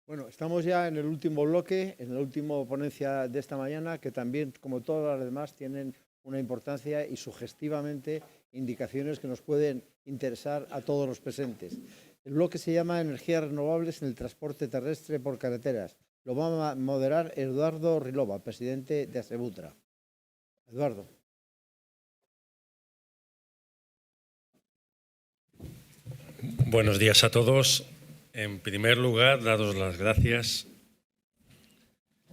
Bueno, estamos ya en el último bloque, en la última ponencia de esta mañana, que también, como todas las demás, tienen una importancia y sugestivamente indicaciones que nos pueden interesar a todos los presentes. El bloque se llama Energías renovables en el transporte terrestre por carreteras. Lo va a moderar Eduardo Rilova, presidente de Asebutra. Eduardo. Buenos días a todos. En primer lugar, daros las gracias,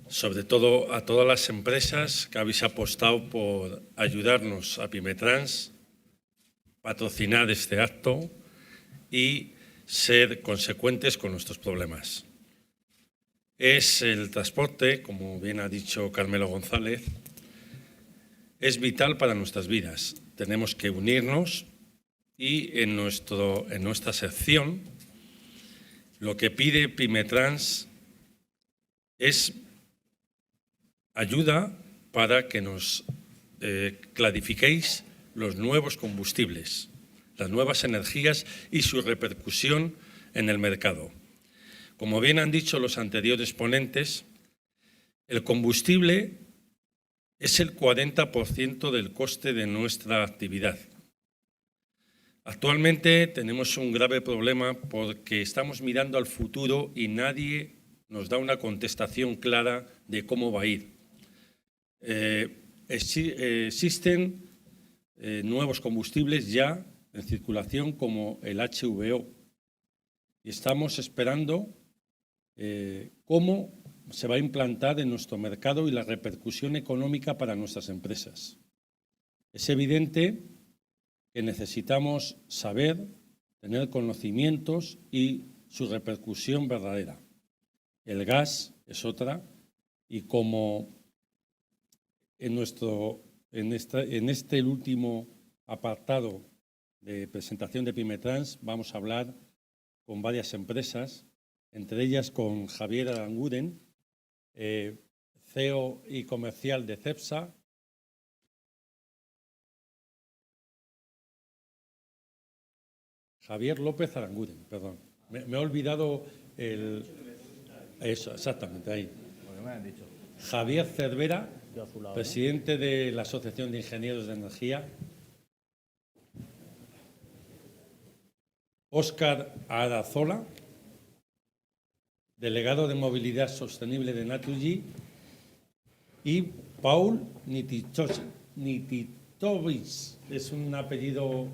sobre todo a todas las empresas que habéis apostado por ayudarnos a Pimetrans, patrocinar este acto y ser consecuentes con nuestros problemas. Es el transporte, como bien ha dicho Carmelo González, es vital para nuestras vidas. Tenemos que unirnos y en nuestra sección lo que pide Pimetrans es ayuda para que nos clarifiquéis los nuevos combustibles, las nuevas energías y su repercusión en el mercado. Como bien han dicho los anteriores ponentes, el combustible es el 40% del coste de nuestra actividad. Actualmente tenemos un grave problema porque estamos mirando al futuro y nadie nos da una contestación clara de cómo va a ir. Existen nuevos combustibles ya en circulación como el HVO y estamos esperando cómo se va a implantar en nuestro mercado y la repercusión económica para nuestras empresas. Es evidente que necesitamos saber, tener conocimientos y su repercusión verdadera. El gas es otra y como en este último apartado de presentación de Pimetrans vamos a hablar con varias empresas, entre ellas con Javier Aranguren, CEO y comercial de Cepsa, Javier López Aranguren, perdón. Me he olvidado eso, exactamente, ahí. Javier Cervera, presidente de la Asociación de Ingenieros de Energía. Óscar Arazola, delegado de Movilidad Sostenible de Naturgy. Y Paul Nititovic, es un apellido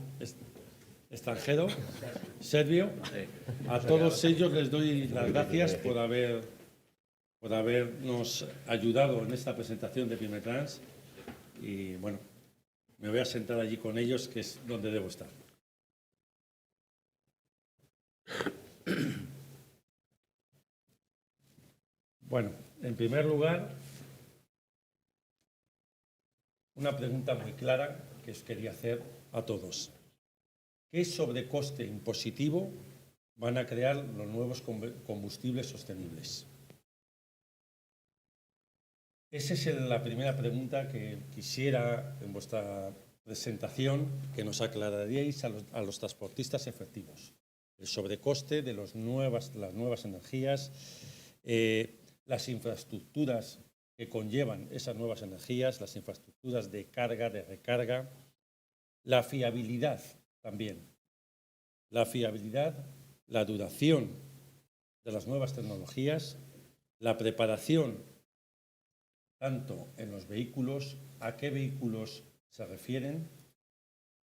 extranjero, serbio. A todos ellos les doy las gracias por habernos ayudado en esta presentación de Pimetrans. Y bueno, me voy a sentar allí con ellos, que es donde debo estar. Bueno, en primer lugar, una pregunta muy clara que os quería hacer a todos. ¿Qué sobrecoste impositivo van a crear los nuevos combustibles sostenibles? Esa es la primera pregunta que quisiera en vuestra presentación que nos aclararíais a los transportistas efectivos. El sobrecoste de las nuevas energías, las infraestructuras que conllevan esas nuevas energías, las infraestructuras de carga, de recarga, la fiabilidad también. La fiabilidad, la duración de las nuevas tecnologías, la preparación tanto en los vehículos, a qué vehículos se refieren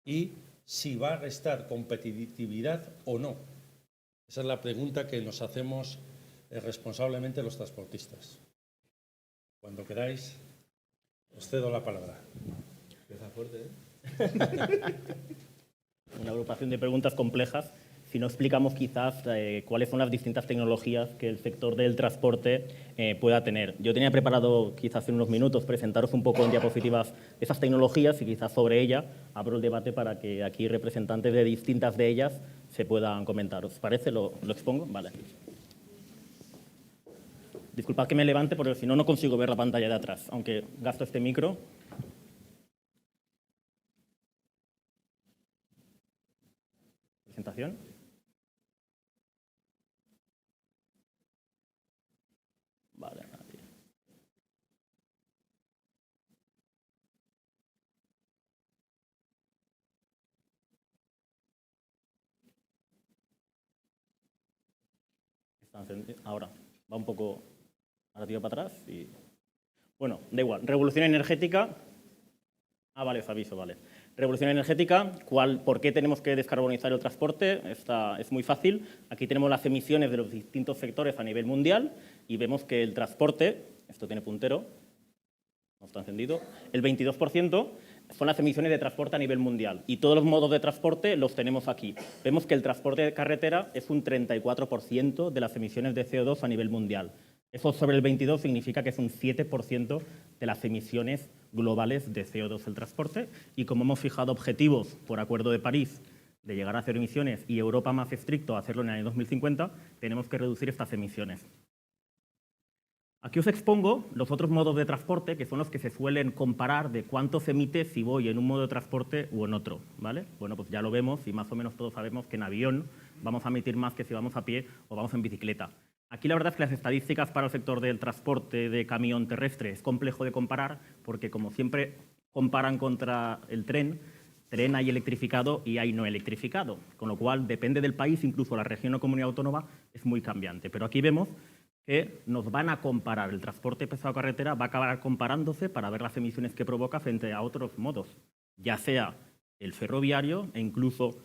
y si va a restar competitividad o no. Esa es la pregunta que nos hacemos responsablemente los transportistas. Cuando queráis, os cedo la palabra. Empieza fuerte, ¿eh? Una agrupación de preguntas complejas. Si no explicamos quizás cuáles son las distintas tecnologías que el sector del transporte pueda tener. Yo tenía preparado quizás en unos minutos presentaros un poco en diapositivas esas tecnologías y quizás sobre ellas abro el debate para que aquí representantes de distintas de ellas se puedan comentar. ¿Os parece? ¿Lo expongo? Vale. Disculpad que me levante porque si no, no consigo ver la pantalla de atrás, aunque gasto este micro. Presentación. Ahora, va un poco, ahora tiro para atrás y... Bueno, da igual. Revolución energética. Ah, vale, os aviso, vale. Revolución energética, ¿por qué tenemos que descarbonizar el transporte? Es muy fácil. Aquí tenemos las emisiones de los distintos sectores a nivel mundial y vemos que el transporte, esto tiene puntero, no está encendido, el 22% son las emisiones de transporte a nivel mundial y todos los modos de transporte los tenemos aquí. Vemos que el transporte de carretera es un 34% de las emisiones de CO2 a nivel mundial. Eso sobre el 22 significa que es un 7% de las emisiones globales de CO2 el transporte y como hemos fijado objetivos por Acuerdo de París de llegar a cero emisiones y Europa más estricto a hacerlo en el año 2050, tenemos que reducir estas emisiones. Aquí os expongo los otros modos de transporte que son los que se suelen comparar de cuánto se emite si voy en un modo de transporte o en otro, ¿vale? Bueno, pues ya lo vemos y más o menos todos sabemos que en avión vamos a emitir más que si vamos a pie o vamos en bicicleta. Aquí la verdad es que las estadísticas para el sector del transporte de camión terrestre es complejo de comparar porque como siempre comparan contra el tren hay electrificado y hay no electrificado, con lo cual depende del país, incluso la región o comunidad autónoma es muy cambiante. Pero aquí vemos que nos van a comparar, el transporte pesado carretera va a acabar comparándose para ver las emisiones que provoca frente a otros modos, ya sea el ferroviario e incluso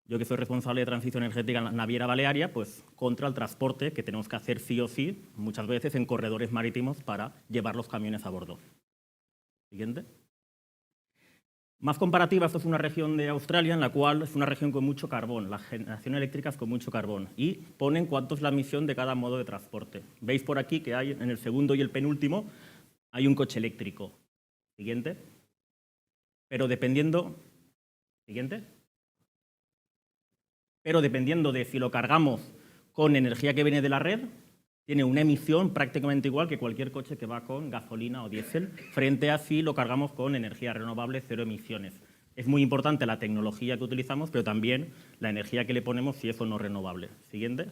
yo que soy responsable de transición energética en la naviera balearia, pues contra el transporte que tenemos que hacer sí o sí, muchas veces en corredores marítimos para llevar los camiones a bordo. Siguiente. Más comparativa, esto es una región de Australia en la cual es una región con mucho carbón, la generación eléctrica es con mucho carbón y ponen cuánto es la emisión de cada modo de transporte. Veis por aquí que hay en el segundo y el penúltimo hay un coche eléctrico. Siguiente. Pero dependiendo... Siguiente. Pero dependiendo de si lo cargamos con energía que viene de la red, tiene una emisión prácticamente igual que cualquier coche que va con gasolina o diésel, frente a si lo cargamos con energía renovable, cero emisiones. Es muy importante la tecnología que utilizamos, pero también la energía que le ponemos si es o no renovable. Siguiente.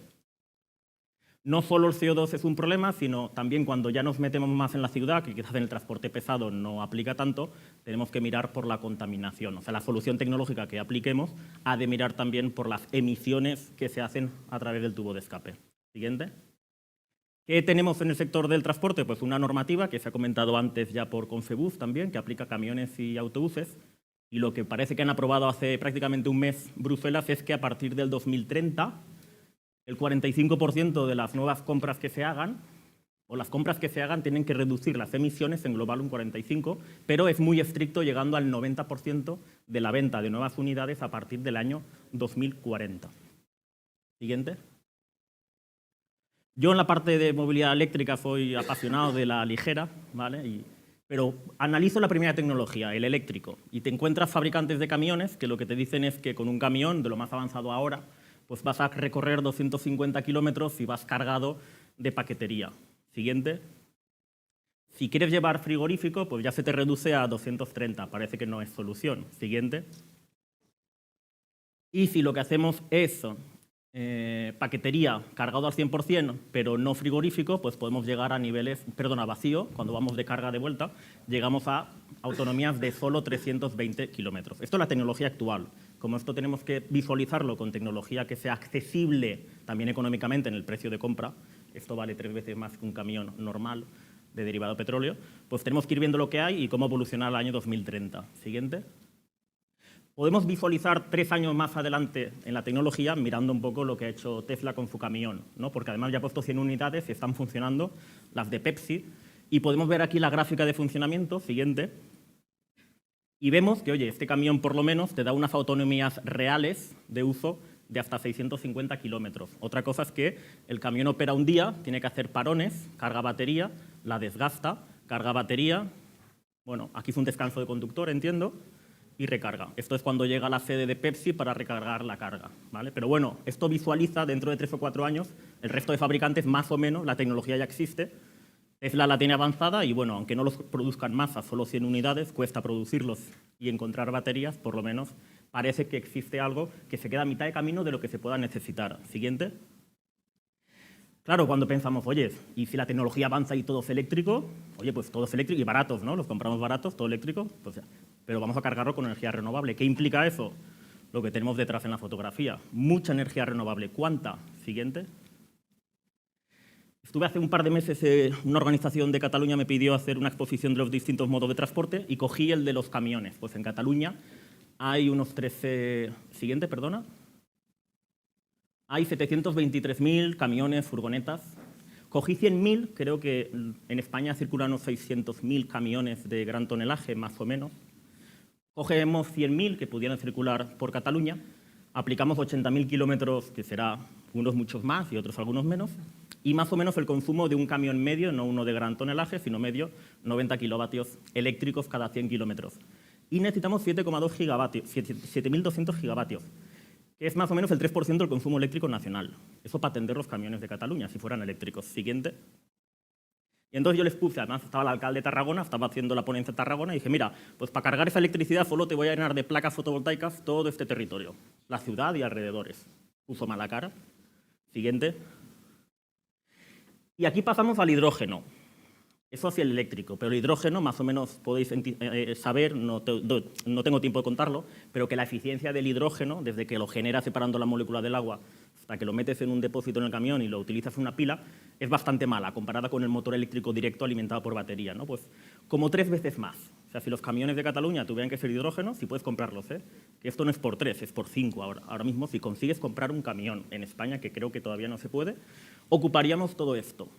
No solo el CO2 es un problema, sino también cuando ya nos metemos más en la ciudad, que quizás en el transporte pesado no aplica tanto, tenemos que mirar por la contaminación. O sea, la solución tecnológica que apliquemos ha de mirar también por las emisiones que se hacen a través del tubo de escape. Siguiente. ¿Qué tenemos en el sector del transporte? Pues una normativa que se ha comentado antes ya por Confebus también, que aplica a camiones y autobuses. Y lo que parece que han aprobado hace prácticamente un mes Bruselas es que a partir del 2030 el 45% de las nuevas compras que se hagan, o las compras que se hagan, tienen que reducir las emisiones en global un 45%, pero es muy estricto llegando al 90% de la venta de nuevas unidades a partir del año 2040. Siguiente. Yo en la parte de movilidad eléctrica soy apasionado de la ligera, ¿vale? Pero analizo la primera tecnología, el eléctrico, y te encuentras fabricantes de camiones que lo que te dicen es que con un camión, de lo más avanzado ahora, pues vas a recorrer 250 kilómetros y vas cargado de paquetería. Siguiente. Si quieres llevar frigorífico, pues ya se te reduce a 230. Parece que no es solución. Siguiente. Y si lo que hacemos es paquetería cargado al 100%, pero no frigorífico, pues podemos llegar a niveles, perdón, a vacío, cuando vamos de carga de vuelta, llegamos a autonomías de solo 320 kilómetros. Esto es la tecnología actual. Como esto tenemos que visualizarlo con tecnología que sea accesible también económicamente en el precio de compra, esto vale 3 veces más que un camión normal de derivado de petróleo, pues tenemos que ir viendo lo que hay y cómo evolucionar al año 2030. Siguiente. Podemos visualizar 3 años más adelante en la tecnología mirando un poco lo que ha hecho Tesla con su camión, ¿no? Porque además ya ha puesto 100 unidades y están funcionando, las de Pepsi, y podemos ver aquí la gráfica de funcionamiento, siguiente, y vemos que, oye, este camión por lo menos te da unas autonomías reales de uso de hasta 650 kilómetros. Otra cosa es que el camión opera un día, tiene que hacer parones, carga batería, la desgasta, carga batería, bueno, aquí es un descanso de conductor, entiendo, y recarga. Esto es cuando llega a la sede de Pepsi para recargar la carga, ¿vale? Pero bueno, esto visualiza dentro de 3 o 4 años el resto de fabricantes más o menos, la tecnología ya existe, Tesla la tiene avanzada y bueno, aunque no los produzcan masa, solo 100 unidades, cuesta producirlos y encontrar baterías, por lo menos parece que existe algo que se queda a mitad de camino de lo que se pueda necesitar. Siguiente. Claro, cuando pensamos, oye, ¿y si la tecnología avanza y todo es eléctrico? Oye, pues todo es eléctrico y baratos, ¿no? Los compramos baratos, todo eléctrico, pues, pero vamos a cargarlo con energía renovable. ¿Qué implica eso? Lo que tenemos detrás en la fotografía. Mucha energía renovable. ¿Cuánta? Siguiente. Estuve hace un par de meses, una organización de Cataluña me pidió hacer una exposición de los distintos modos de transporte y cogí el de los camiones. Pues en Cataluña hay unos 13... Siguiente, perdona. Hay 723.000 camiones, furgonetas. Cogí 100.000, creo que en España circulan unos 600.000 camiones de gran tonelaje, más o menos. Cogemos 100.000 que pudieran circular por Cataluña, aplicamos 80.000 kilómetros, que será unos muchos más y otros algunos menos, y más o menos el consumo de un camión medio, no uno de gran tonelaje, sino medio, 90 kilovatios eléctricos cada 100 kilómetros. Y necesitamos 7,2 gigavatios, 7.200 gigavatios, que es más o menos el 3% del consumo eléctrico nacional. Eso para atender los camiones de Cataluña, si fueran eléctricos. Siguiente. Y entonces yo les puse, además estaba el alcalde de Tarragona, estaba haciendo la ponencia de Tarragona, y dije, mira, pues para cargar esa electricidad solo te voy a llenar de placas fotovoltaicas todo este territorio, la ciudad y alrededores. Puso mala cara. Siguiente. Y aquí pasamos al hidrógeno. Eso hacia el eléctrico, pero el hidrógeno, más o menos podéis saber, no tengo tiempo de contarlo, pero que la eficiencia del hidrógeno, desde que lo genera separando la molécula del agua hasta que lo metes en un depósito en el camión y lo utilizas en una pila, es bastante mala comparada con el motor eléctrico directo alimentado por batería, ¿no? Pues como 3 veces más. O sea, si los camiones de Cataluña tuvieran que ser hidrógeno, si puedes comprarlos, ¿eh? Que esto no es por 3, es por 5 ahora. Ahora mismo, si consigues comprar un camión en España, que creo que todavía no se puede, ocuparíamos todo esto.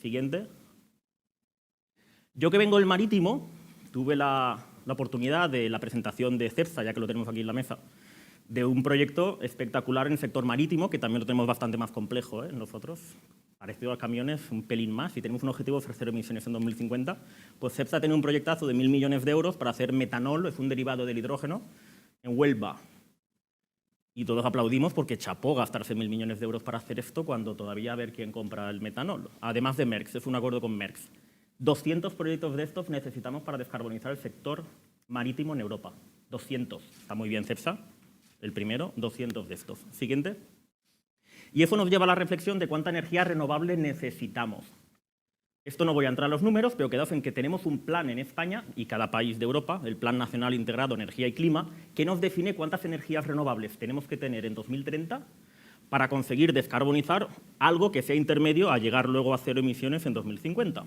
Siguiente. Yo que vengo del marítimo, tuve la oportunidad de la presentación de CEPSA, ya que lo tenemos aquí en la mesa, de un proyecto espectacular en el sector marítimo, que también lo tenemos bastante más complejo, nosotros, parecido a camiones, un pelín más, y tenemos un objetivo de cero emisiones en 2050, pues CEPSA tiene un proyectazo de 1.000 millones de euros para hacer metanol, es un derivado del hidrógeno, en Huelva. Y todos aplaudimos porque chapó gastarse 1.000 millones de euros para hacer esto cuando todavía a ver quién compra el metanol. Además de Merckx, es un acuerdo con Merckx. 200 proyectos de estos necesitamos para descarbonizar el sector marítimo en Europa. 200. Está muy bien, CEPSA. El primero, 200 de estos. Siguiente. Y eso nos lleva a la reflexión de cuánta energía renovable necesitamos. Esto no voy a entrar a los números, pero quedaos en que tenemos un plan en España y cada país de Europa, el Plan Nacional Integrado Energía y Clima, que nos define cuántas energías renovables tenemos que tener en 2030 para conseguir descarbonizar algo que sea intermedio a llegar luego a cero emisiones en 2050.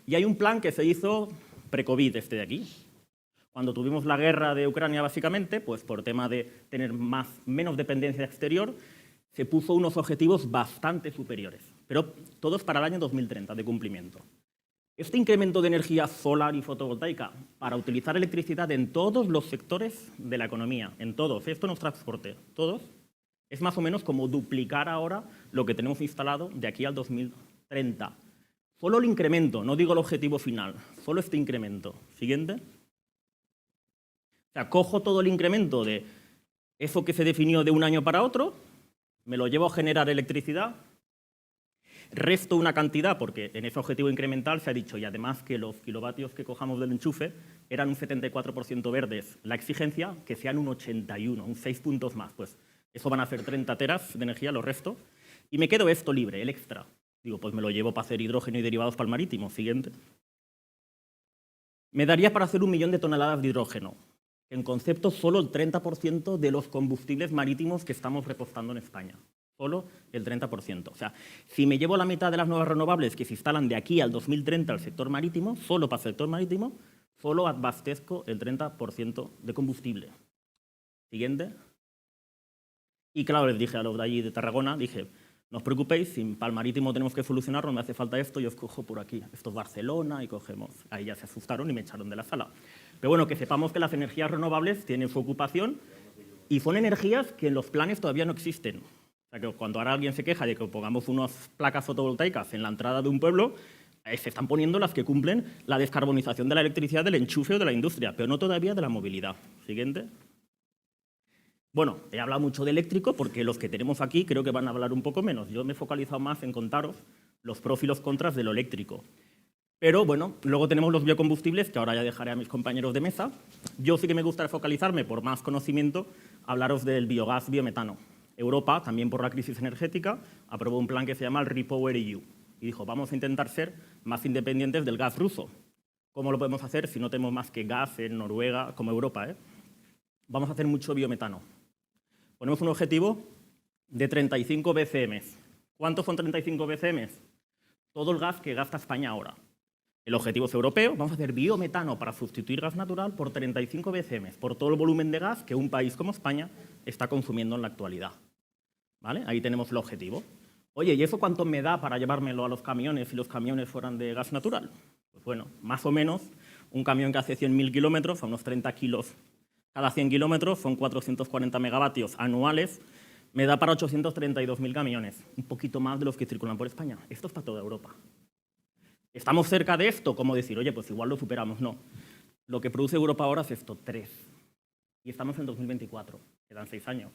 Y hay un plan que se hizo pre-COVID, este de aquí. Cuando tuvimos la guerra de Ucrania, básicamente, pues por tema de tener menos dependencia exterior, se puso unos objetivos bastante superiores, pero todos para el año 2030 de cumplimiento. Este incremento de energía solar y fotovoltaica para utilizar electricidad en todos los sectores de la economía, en todos, esto no es transporte, todos, es más o menos como duplicar ahora lo que tenemos instalado de aquí al 2030. Solo el incremento, no digo el objetivo final, solo este incremento. Siguiente. O sea, cojo todo el incremento de eso que se definió de un año para otro, me lo llevo a generar electricidad, resto una cantidad, porque en ese objetivo incremental se ha dicho, y además que los kilovatios que cojamos del enchufe eran un 74% verdes la exigencia, que sean un 81, un 6 puntos más. Pues eso van a ser 30 teras de energía, lo resto, y me quedo esto libre, el extra. Digo, pues me lo llevo para hacer hidrógeno y derivados para el marítimo. Siguiente. Me daría para hacer 1 millón de toneladas de hidrógeno. En concepto, solo el 30% de los combustibles marítimos que estamos repostando en España. Solo el 30%. O sea, si me llevo la mitad de las nuevas renovables que se instalan de aquí al 2030 al sector marítimo, solo para el sector marítimo, solo abastezco el 30% de combustible. Siguiente. Y claro, les dije a los de allí de Tarragona, dije, no os preocupéis, si para el marítimo tenemos que solucionarlo, me hace falta esto, yo os cojo por aquí. Esto es Barcelona y cogemos. Ahí ya se asustaron y me echaron de la sala. Pero bueno, que sepamos que las energías renovables tienen su ocupación y son energías que en los planes todavía no existen. O sea, que cuando ahora alguien se queja de que pongamos unas placas fotovoltaicas en la entrada de un pueblo, se están poniendo las que cumplen la descarbonización de la electricidad del enchufe o de la industria, pero no todavía de la movilidad. Siguiente. Bueno, he hablado mucho de eléctrico porque los que tenemos aquí creo que van a hablar un poco menos. Yo me he focalizado más en contaros los pros y los contras de lo eléctrico. Pero bueno, luego tenemos los biocombustibles, que ahora ya dejaré a mis compañeros de mesa. Yo sí que me gustaría focalizarme, por más conocimiento, hablaros del biogás biometano. Europa, también por la crisis energética, aprobó un plan que se llama el REPowerEU. Y dijo, vamos a intentar ser más independientes del gas ruso. ¿Cómo lo podemos hacer si no tenemos más que gas en Noruega, como Europa? Vamos a hacer mucho biometano. Ponemos un objetivo de 35 BCM. ¿Cuántos son 35 BCM? todo el gas que gasta España ahora. El objetivo es europeo, vamos a hacer biometano para sustituir gas natural por 35 BCM, por todo el volumen de gas que un país como España está consumiendo en la actualidad. ¿Vale? Ahí tenemos el objetivo. Oye, ¿y eso cuánto me da para llevármelo a los camiones si los camiones fueran de gas natural? Pues bueno, más o menos, un camión que hace 100.000 kilómetros, a unos 30 kilos cada 100 kilómetros, son 440 megavatios anuales, me da para 832.000 camiones, un poquito más de los que circulan por España. Esto es para toda Europa. ¿Estamos cerca de esto? ¿Cómo decir, oye, pues igual lo superamos? No. Lo que produce Europa ahora es esto, 3. Y estamos en 2024, quedan 6 años.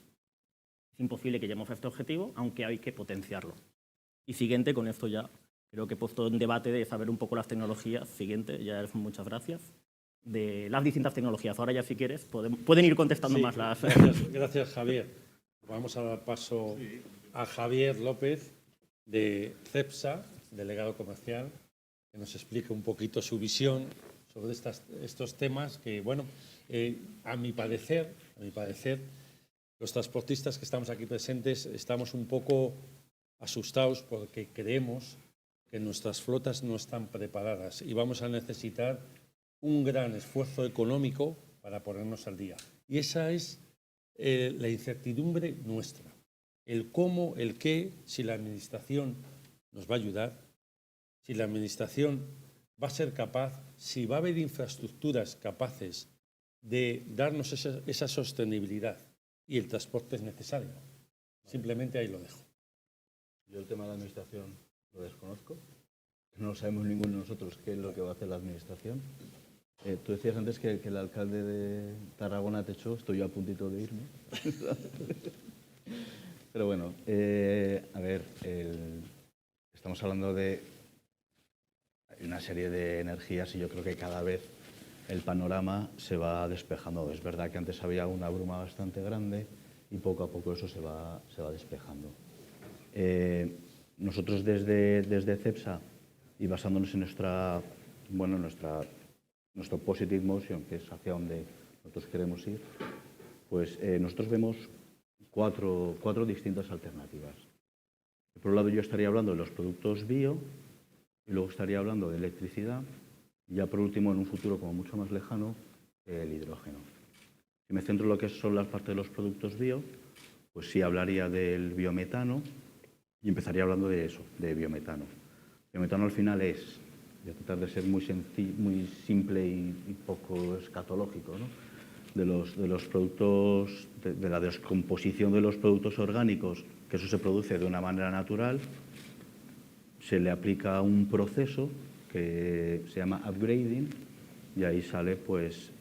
Es imposible que lleguemos a este objetivo, aunque hay que potenciarlo. Y siguiente, con esto ya creo que he puesto en debate de saber un poco las tecnologías. Siguiente, ya muchas gracias. De las distintas tecnologías. Ahora ya, si quieres, pueden ir contestando Sí, más las... Gracias, Javier. Vamos a dar paso a Javier López, de CEPSA, delegado comercial, que nos explique un poquito su visión sobre estos temas que, bueno, a mi parecer, los transportistas que estamos aquí presentes estamos un poco asustados porque creemos que nuestras flotas no están preparadas y vamos a necesitar un gran esfuerzo económico para ponernos al día. Y esa es la incertidumbre nuestra. El cómo, el qué, si la Administración nos va a ayudar, si la Administración va a ser capaz, si va a haber infraestructuras capaces de darnos esa sostenibilidad. Y el transporte es necesario. Simplemente ahí lo dejo. Yo el tema de la Administración lo desconozco. No sabemos ninguno de nosotros qué es lo que va a hacer la Administración. Tú decías antes que el alcalde de Tarragona te echó, estoy yo a puntito de irme. Pero bueno, a ver, estamos hablando de una serie de energías y yo creo que cada vez el panorama se va despejando. Es verdad que antes había una bruma bastante grande y poco a poco eso se va despejando. Nosotros desde CEPSA y basándonos en nuestro Positive Motion, que es hacia donde nosotros queremos ir, pues nosotros vemos cuatro distintas alternativas. Por un lado yo estaría hablando de los productos bio y luego estaría hablando de electricidad y ya por último, en un futuro como mucho más lejano, el hidrógeno. Si me centro en lo que son las partes de los productos bio, pues sí hablaría del biometano y empezaría hablando de eso, de biometano. Biometano al final es, voy a tratar de ser muy simple y poco escatológico, ¿no? de los productos, de la descomposición de los productos orgánicos, que eso se produce de una manera natural, se le aplica un proceso que se llama upgrading y ahí sale, pues,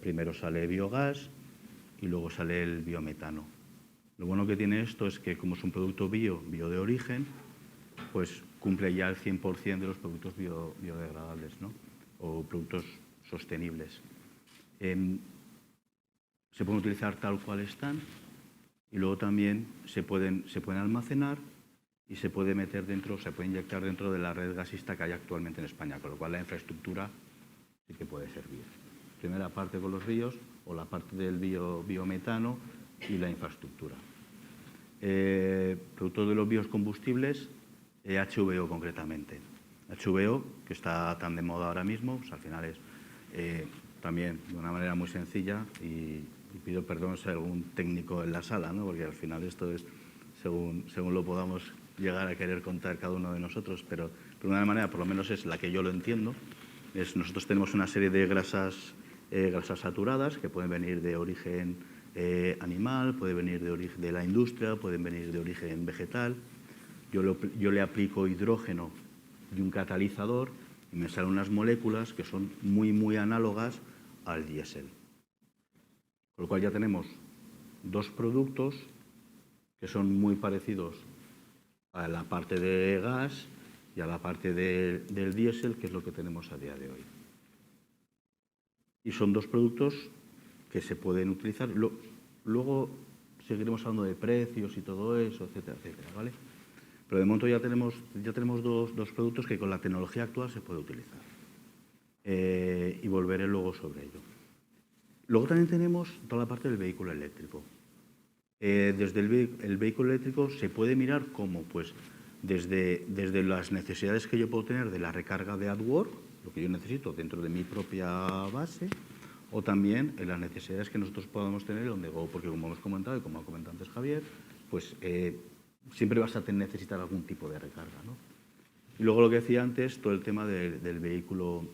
primero sale biogás y luego sale el biometano. Lo bueno que tiene esto es que como es un producto bio de origen, pues cumple ya el 100% de los productos biodegradables, ¿no? O productos sostenibles. Se pueden utilizar tal cual están y luego también se pueden almacenar y se puede meter dentro, se puede inyectar dentro de la red gasista que hay actualmente en España, con lo cual la infraestructura sí que puede servir. Primera parte con los bios o la parte del biometano y la infraestructura. Productos de los biocombustibles, HVO concretamente. HVO, que está tan de moda ahora mismo, pues al final es también de una manera muy sencilla y pido perdón si hay algún técnico en la sala, ¿no? Porque al final esto es según lo podamos llegar a querer contar cada uno de nosotros, pero de una manera, por lo menos es la que yo lo entiendo, nosotros tenemos una serie de grasas saturadas que pueden venir de origen animal, pueden venir de origen de la industria, pueden venir de origen vegetal. Yo le aplico hidrógeno y un catalizador y me salen unas moléculas que son muy análogas al diésel. Con lo cual ya tenemos dos productos que son muy parecidos a la parte de gas y a la parte del diésel, que es lo que tenemos a día de hoy. Y son dos productos que se pueden utilizar. Luego seguiremos hablando de precios y todo eso, etcétera, ¿vale? Pero de momento ya tenemos dos productos que con la tecnología actual se puede utilizar. Y volveré luego sobre ello. Luego también tenemos toda la parte del vehículo eléctrico. Desde el vehículo eléctrico se puede mirar cómo, pues, desde las necesidades que yo puedo tener de la recarga de AdWords, lo que yo necesito dentro de mi propia base, o también en las necesidades que nosotros podamos tener en OnTheGo, porque como hemos comentado y como ha comentado antes Javier, pues siempre vas a necesitar algún tipo de recarga, ¿no? Y luego lo que decía antes, todo el tema del vehículo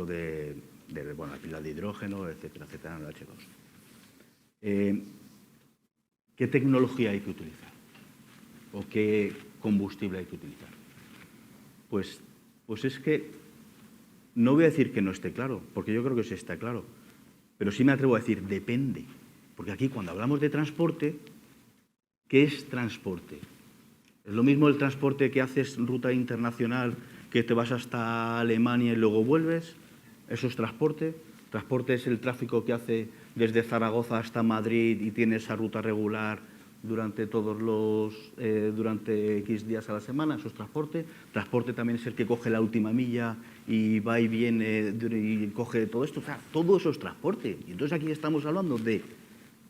de la pila de hidrógeno, etcétera, etcétera, en el H2. ¿Qué tecnología hay que utilizar? ¿O qué combustible hay que utilizar? Pues es que no voy a decir que no esté claro, porque yo creo que sí está claro, pero sí me atrevo a decir depende, porque aquí cuando hablamos de transporte, ¿qué es transporte? ¿Es lo mismo el transporte que haces ruta internacional, que te vas hasta Alemania y luego vuelves? ¿Eso es transporte? ¿Transporte es el tráfico que hace desde Zaragoza hasta Madrid y tiene esa ruta regular durante durante X días a la semana? ¿Eso es transporte? ¿Transporte también es el que coge la última milla y va y viene y coge todo esto? O sea, todo eso es transporte. Y entonces aquí estamos hablando de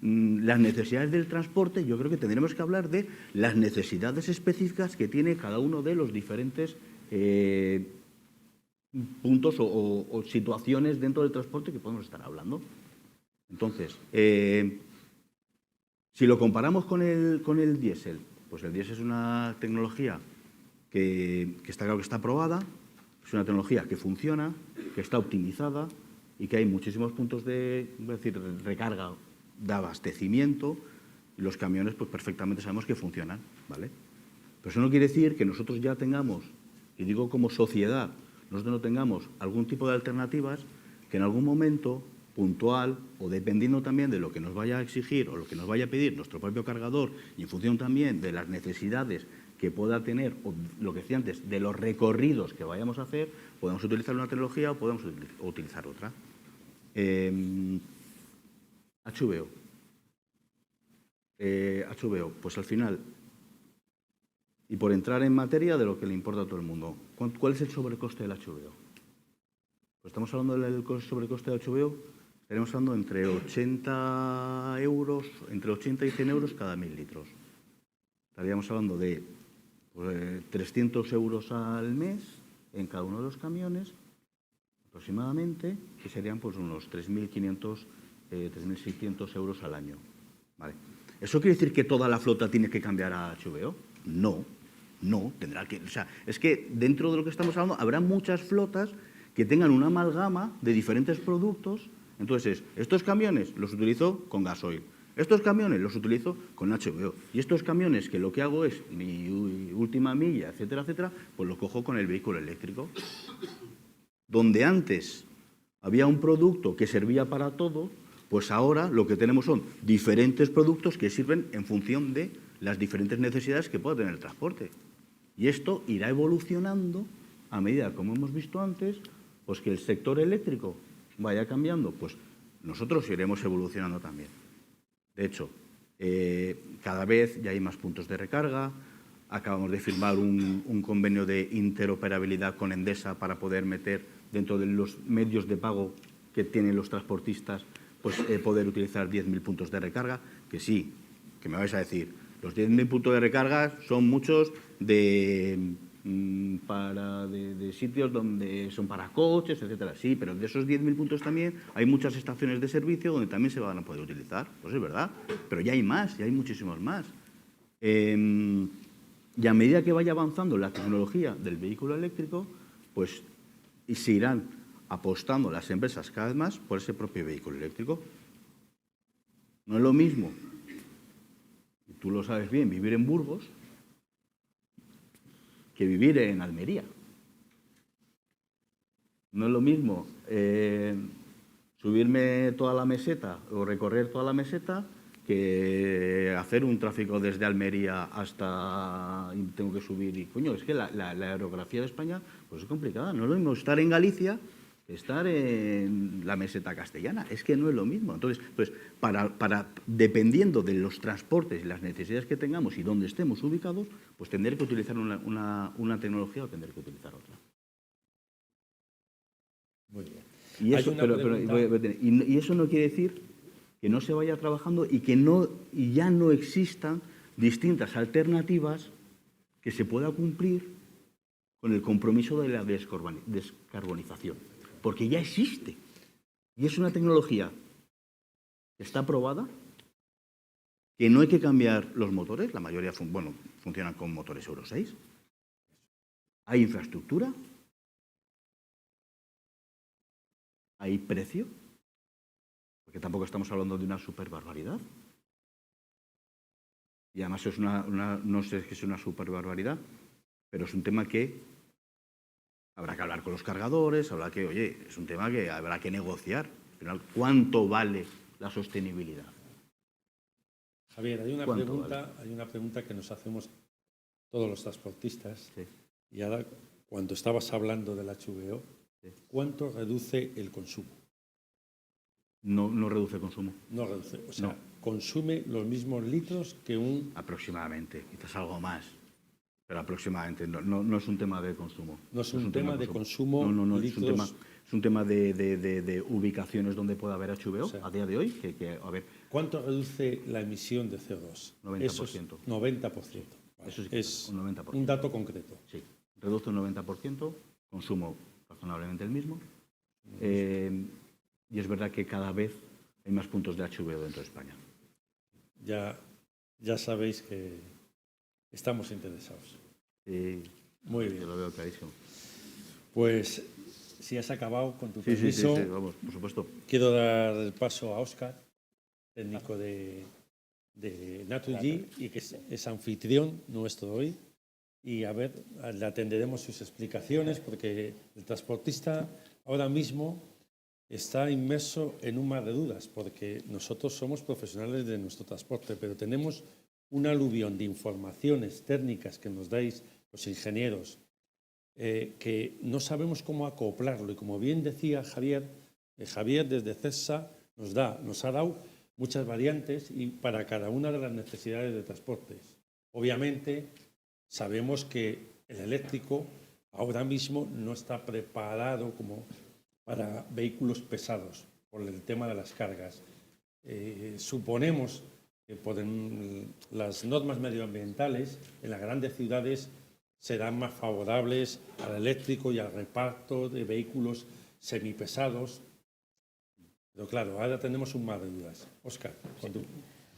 las necesidades del transporte. Yo creo que tendremos que hablar de las necesidades específicas que tiene cada uno de los diferentes puntos o situaciones dentro del transporte que podemos estar hablando. Entonces, si lo comparamos con el diésel, pues el diésel es una tecnología que está claro que está aprobada, es una tecnología que funciona, que está optimizada y que hay muchísimos puntos de recarga, de abastecimiento, y los camiones pues perfectamente sabemos que funcionan, ¿vale? Pero eso no quiere decir que nosotros ya tengamos, y digo como sociedad, nosotros no tengamos algún tipo de alternativas que en algún momento puntual o dependiendo también de lo que nos vaya a exigir o lo que nos vaya a pedir nuestro propio cargador y en función también de las necesidades que pueda tener, o lo que decía antes, de los recorridos que vayamos a hacer, podemos utilizar una tecnología o podemos utilizar otra. HVO. HVO, pues al final, y por entrar en materia de lo que le importa a todo el mundo, ¿cuál es el sobrecoste del HVO? Pues estamos hablando del sobrecoste del HVO, estaremos hablando entre 80 y 100 euros cada 1000 litros. Estaríamos hablando de 300 euros al mes en cada uno de los camiones, aproximadamente, que serían pues unos 3.500, 3.600 euros al año. ¿Vale? ¿Eso quiere decir que toda la flota tiene que cambiar a HVO? No, tendrá que... O sea, es que dentro de lo que estamos hablando habrá muchas flotas que tengan una amalgama de diferentes productos. Entonces, estos camiones los utilizo con gasoil, estos camiones los utilizo con HVO, y estos camiones que lo que hago es mi última milla, etcétera, etcétera, pues lo cojo con el vehículo eléctrico. Donde antes había un producto que servía para todo, pues ahora lo que tenemos son diferentes productos que sirven en función de las diferentes necesidades que pueda tener el transporte. Y esto irá evolucionando a medida, como hemos visto antes, pues que el sector eléctrico vaya cambiando, pues nosotros iremos evolucionando también. De hecho, cada vez ya hay más puntos de recarga. Acabamos de firmar un convenio de interoperabilidad con Endesa para poder meter dentro de los medios de pago que tienen los transportistas, pues poder utilizar 10.000 puntos de recarga, que sí, que me vais a decir, los 10.000 puntos de recarga son muchos de sitios donde son para coches, etcétera. Sí, pero de esos 10.000 puntos también hay muchas estaciones de servicio donde también se van a poder utilizar. Pues es verdad, pero ya hay más, ya hay muchísimos más. Y a medida que vaya avanzando la tecnología del vehículo eléctrico, pues se irán apostando las empresas cada vez más por ese propio vehículo eléctrico. No es lo mismo, y tú lo sabes bien, vivir en Burgos que vivir en Almería. No es lo mismo subirme toda la meseta o recorrer toda la meseta que hacer un tráfico desde Almería hasta... y tengo que subir y... Coño, es que la aerografía de España pues es complicada. No es lo mismo estar en Galicia que estar en la meseta castellana. Es que no es lo mismo. Entonces, pues, dependiendo de los transportes y las necesidades que tengamos y dónde estemos ubicados, pues tendré que utilizar una tecnología o tendré que utilizar otra. Muy bien. Y eso no quiere decir que no se vaya trabajando y que ya no existan distintas alternativas que se pueda cumplir con el compromiso de la descarbonización, porque ya existe y es una tecnología que está aprobada, que no hay que cambiar los motores, la mayoría funcionan con motores Euro 6, hay infraestructura, hay precio, porque tampoco estamos hablando de una super barbaridad. Y además es no sé si es una super barbaridad, pero es un tema que habrá que hablar con los cargadores, es un tema que habrá que negociar. Al final, ¿cuánto vale la sostenibilidad? Javier, hay una pregunta que nos hacemos todos los transportistas. Sí. Y ahora, cuando estabas hablando del HVO, Sí. ¿cuánto reduce el consumo? No reduce el consumo. No reduce, o sea, No. consume los mismos litros que un... Aproximadamente, quizás algo más, pero aproximadamente. No es un tema de consumo. No es un tema de consumo. No, litros. es un tema de ubicaciones donde pueda haber HVO, O sea, a día de hoy. A ver, ¿Cuánto reduce la emisión de CO2? 90%. Eso es 90%. Vale. Eso sí que Es un 90%. un dato concreto. Sí, reduce un 90%, consumo razonablemente el mismo. Y es verdad que cada vez hay más puntos de HVO dentro de España. Ya sabéis que estamos interesados. Sí, Muy bien. yo lo veo clarísimo. Pues si has acabado con tu Sí, permiso, vamos, por supuesto. quiero dar el paso a Óscar, técnico de Naturgy y que es anfitrión nuestro hoy. Y a ver, le atenderemos sus explicaciones porque el transportista ahora mismo está inmerso en un mar de dudas porque nosotros somos profesionales de nuestro transporte, pero tenemos un aluvión de informaciones técnicas que nos dais los ingenieros que no sabemos cómo acoplarlo. Y como bien decía Javier, Javier desde CESA nos ha dado muchas variantes y para cada una de las necesidades de transportes. Obviamente sabemos que el eléctrico ahora mismo no está preparado como para vehículos pesados por el tema de las cargas. Suponemos que las normas medioambientales en las grandes ciudades serán más favorables al eléctrico y al reparto de vehículos semipesados. Pero claro, ahora tenemos un mar de dudas. Óscar, con tu...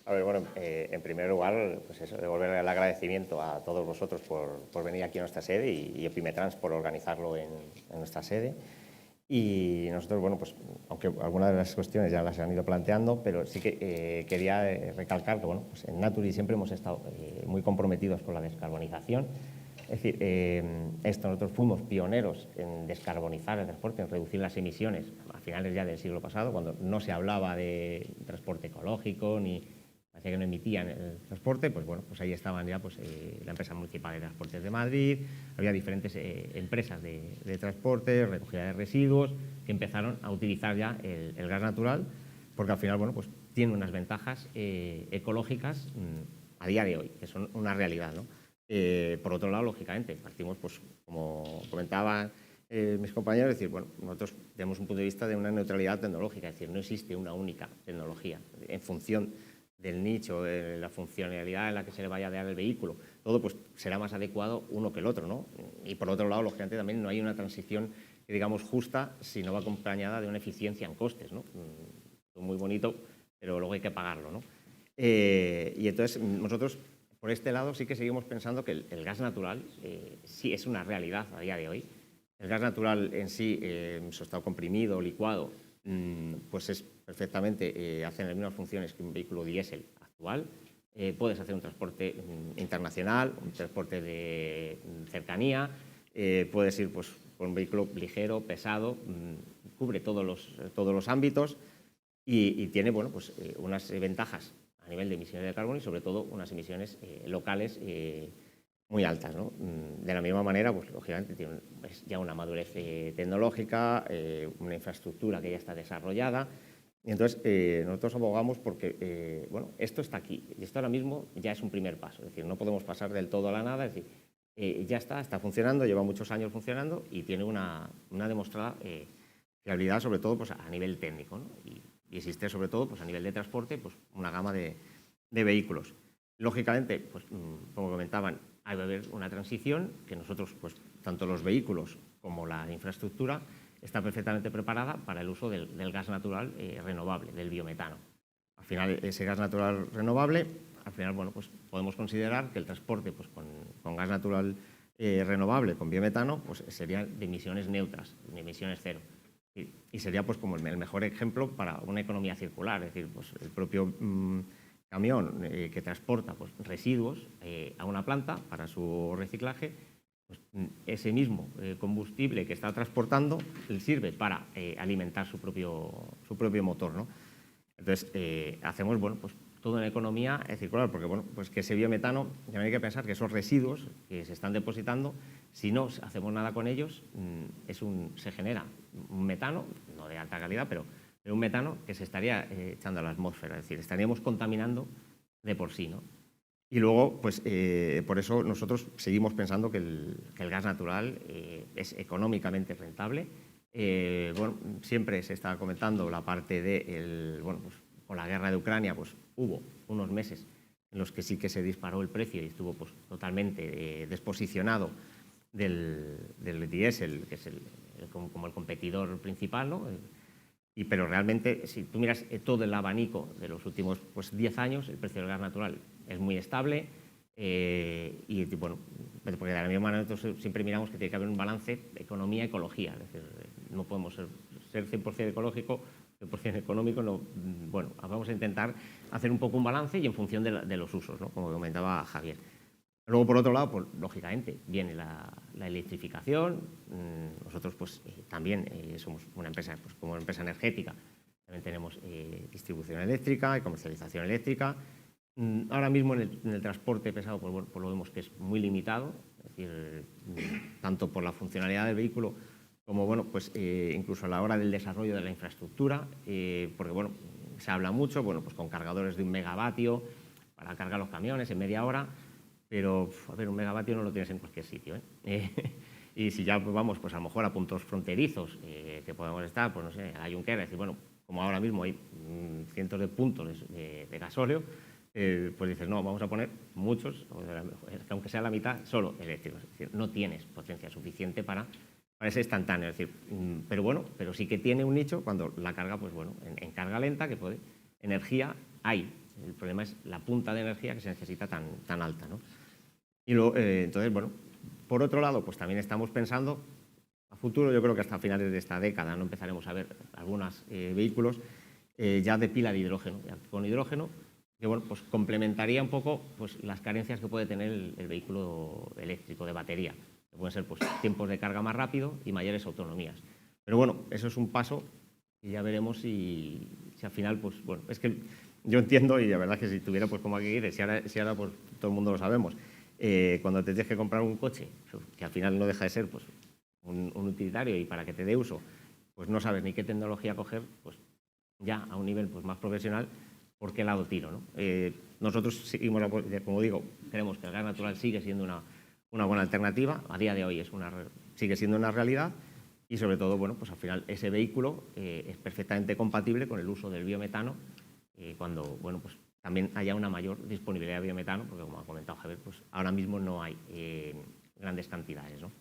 A ver, bueno, en primer lugar, pues eso, devolver el agradecimiento a todos vosotros por venir aquí a nuestra sede y Epimetrans por organizarlo en nuestra sede. Y nosotros, bueno, pues aunque algunas de las cuestiones ya las han ido planteando, pero sí que quería recalcar que, bueno, pues en Naturgy siempre hemos estado muy comprometidos con la descarbonización. Es decir, nosotros fuimos pioneros en descarbonizar el transporte, en reducir las emisiones a finales ya del siglo pasado, cuando no se hablaba de transporte ecológico ni parecía que no emitían el transporte, pues bueno, pues ahí estaban ya pues, la empresa municipal de transportes de Madrid, había diferentes empresas de transporte, recogida de residuos, que empezaron a utilizar ya el gas natural, porque al final, bueno, pues tiene unas ventajas ecológicas a día de hoy, que son una realidad, ¿no? Por otro lado, lógicamente, partimos, pues, como comentaban mis compañeros, es decir, bueno, nosotros tenemos un punto de vista de una neutralidad tecnológica, es decir, no existe una única tecnología en función del nicho, de la funcionalidad en la que se le vaya a dar el vehículo. Todo pues será más adecuado uno que el otro, ¿no? Y por otro lado, lógicamente, también no hay una transición, digamos, justa si no va acompañada de una eficiencia en costes, ¿no? Muy bonito, pero luego hay que pagarlo, ¿no? Y entonces nosotros, por este lado, sí que seguimos pensando que el gas natural sí es una realidad a día de hoy. El gas natural en sí, su estado comprimido, licuado, pues es perfectamente, hacen las mismas funciones que un vehículo diésel actual. Puedes hacer un transporte internacional, un transporte de cercanía, puedes ir pues, con un vehículo ligero, pesado, cubre todos los ámbitos y tiene bueno, pues, unas ventajas a nivel de emisiones de carbono y sobre todo unas emisiones locales muy altas, ¿no? De la misma manera, pues lógicamente tiene ya una madurez tecnológica, una infraestructura que ya está desarrollada. Y entonces nosotros abogamos porque bueno, esto está aquí y esto ahora mismo ya es un primer paso. Es decir, no podemos pasar del todo a la nada. Es decir, ya está funcionando, lleva muchos años funcionando y tiene una demostrada fiabilidad, sobre todo pues, a nivel técnico, ¿no? Y existe sobre todo pues, a nivel de transporte pues, una gama de vehículos. Lógicamente, pues, como comentaban, hay que haber una transición que nosotros, pues, tanto los vehículos como la infraestructura, está perfectamente preparada para el uso del gas natural renovable, del biometano. Al final, ese gas natural renovable, al final, bueno, pues podemos considerar que el transporte, pues, con gas natural renovable, con biometano, pues sería de emisiones neutras, de emisiones cero. Y sería, pues, como el mejor ejemplo para una economía circular, es decir, pues el propio camión que transporta, pues, residuos a una planta para su reciclaje, pues ese mismo combustible que está transportando le sirve para alimentar su propio motor, ¿no? Entonces, hacemos, bueno, pues toda una economía circular, porque, bueno, pues que ese biometano, ya hay que pensar que esos residuos que se están depositando, si no hacemos nada con ellos, se genera un metano, no de alta calidad, pero un metano que se estaría echando a la atmósfera, es decir, estaríamos contaminando de por sí, ¿no? Y luego, pues, por eso nosotros seguimos pensando que el gas natural es económicamente rentable. Bueno, siempre se está comentando la parte de, bueno, pues, con la guerra de Ucrania, pues hubo unos meses en los que sí que se disparó el precio y estuvo, pues, totalmente desposicionado del diésel, que es como el competidor principal, ¿no? Pero realmente, si tú miras todo el abanico de los últimos, pues, 10 años, el precio del gas natural es muy estable y, bueno, porque de la misma manera nosotros siempre miramos que tiene que haber un balance economía-ecología, es decir, no podemos ser 100% ecológico, 100% económico, no, bueno, vamos a intentar hacer un poco un balance y en función de los usos, ¿no? Como comentaba Javier. Luego, por otro lado, pues, lógicamente, viene la electrificación. Nosotros, pues, también somos una empresa, pues, como una empresa energética, también tenemos distribución eléctrica y comercialización eléctrica. Ahora mismo en el transporte pesado, pues, bueno, pues lo vemos que es muy limitado, es decir, tanto por la funcionalidad del vehículo como, bueno, pues, incluso a la hora del desarrollo de la infraestructura, porque, bueno, se habla mucho, bueno, pues con cargadores de 1 megavatio para cargar los camiones en media hora, pero, a ver, 1 megavatio no lo tienes en cualquier sitio, ¿eh? Y si ya, pues, vamos, pues a lo mejor a puntos fronterizos que podemos estar, pues no sé, a Junquera, es decir, bueno, como ahora mismo hay cientos de puntos de gasóleo, pues dices, no, vamos a poner muchos, aunque sea la mitad, solo eléctricos. Es decir, no tienes potencia suficiente para ese instantáneo. Es decir, pero bueno, pero sí que tiene un nicho cuando la carga, pues bueno, en carga lenta, que puede, energía hay. El problema es la punta de energía que se necesita tan alta, ¿no? Y luego, entonces, bueno, por otro lado, pues también estamos pensando a futuro, yo creo que hasta finales de esta década no empezaremos a ver algunos vehículos ya de pila de hidrógeno, ya con hidrógeno, que, bueno, pues complementaría un poco, pues, las carencias que puede tener el vehículo eléctrico de batería, que pueden ser, pues, tiempos de carga más rápido y mayores autonomías. Pero bueno, eso es un paso y ya veremos si al final, pues, bueno, es que yo entiendo, y la verdad es que si tuviera, pues, como aquí dices, si ahora pues, todo el mundo lo sabemos, cuando te tienes que comprar un coche, que al final no deja de ser, pues, un utilitario, y para que te dé uso, pues no sabes ni qué tecnología coger, pues ya a un nivel, pues, más profesional, ¿por qué lado tiro, no? Nosotros seguimos, como digo, creemos que el gas natural sigue siendo una buena alternativa, a día de hoy sigue siendo una realidad, y sobre todo, bueno, pues al final ese vehículo es perfectamente compatible con el uso del biometano cuando, bueno, pues también haya una mayor disponibilidad de biometano, porque, como ha comentado Javier, pues ahora mismo no hay grandes cantidades, ¿no?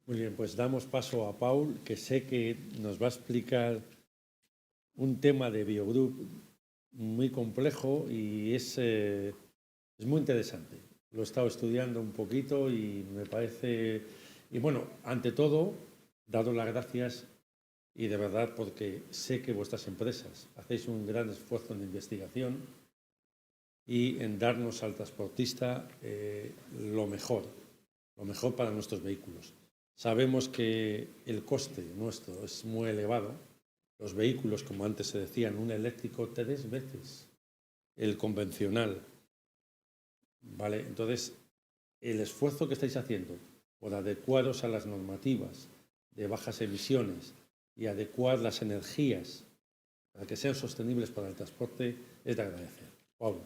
Muy bien, pues damos paso a Paul, que sé que nos va a explicar un tema de Biogroup muy complejo y es muy interesante. Lo he estado estudiando un poquito y me parece... Y bueno, ante todo, daros las gracias y de verdad porque sé que vuestras empresas hacéis un gran esfuerzo en investigación y en darnos al transportista lo mejor para nuestros vehículos. Sabemos que el coste nuestro es muy elevado. Los vehículos, como antes se decía, un eléctrico 3 veces el convencional, ¿vale? Entonces, el esfuerzo que estáis haciendo por adecuaros a las normativas de bajas emisiones y adecuar las energías para que sean sostenibles para el transporte es de agradecer. Pablo.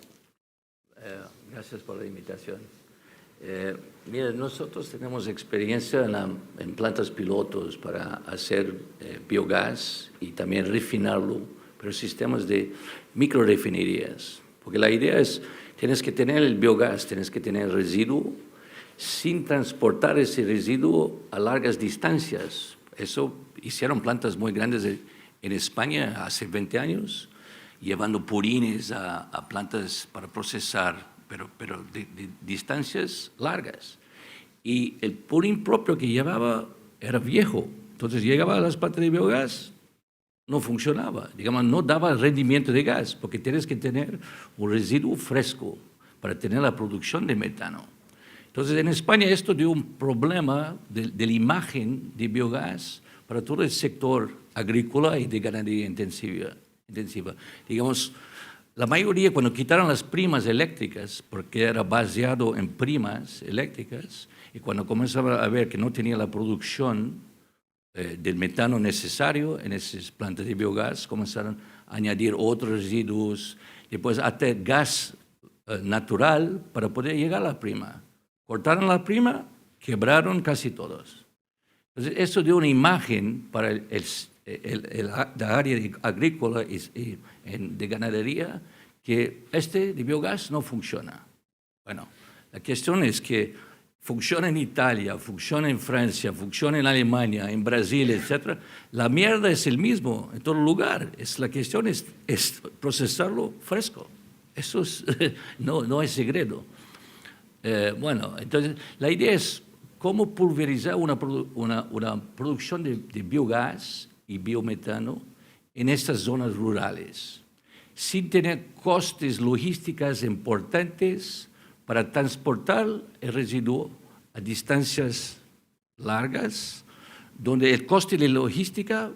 Gracias por la invitación. Mira, nosotros tenemos experiencia en plantas pilotos para hacer biogás y también refinarlo, pero sistemas de microrefinerías, porque la idea es tienes que tener el biogás, tienes que tener el residuo, sin transportar ese residuo a largas distancias. Eso hicieron plantas muy grandes en España hace 20 años, llevando purines a plantas para procesar, pero de distancias largas. Y el purín propio que llevaba era viejo. Entonces llegaba a las plantas de biogás, no funcionaba, digamos, no daba rendimiento de gas, porque tienes que tener un residuo fresco para tener la producción de metano. Entonces, en España esto dio un problema de la imagen de biogás para todo el sector agrícola y de ganadería intensiva. Digamos, la mayoría, cuando quitaron las primas eléctricas, porque era baseado en primas eléctricas, y cuando comenzaban a ver que no tenía la producción del metano necesario en esas plantas de biogás, comenzaron a añadir otros residuos, después hasta gas natural para poder llegar a la prima. Cortaron la prima, quebraron casi todos. Entonces, eso dio una imagen para la área agrícola y de ganadería que de biogás no funciona. Bueno, la cuestión es que funciona en Italia, funciona en Francia, funciona en Alemania, en Brasil, etc. La mierda es el mismo en todo lugar. La cuestión es procesarlo fresco. Eso no es secreto. Bueno, entonces la idea es cómo pulverizar una producción de biogás y biometano en estas zonas rurales, sin tener costes logísticos importantes para transportar el residuo a distancias largas, donde el coste de logística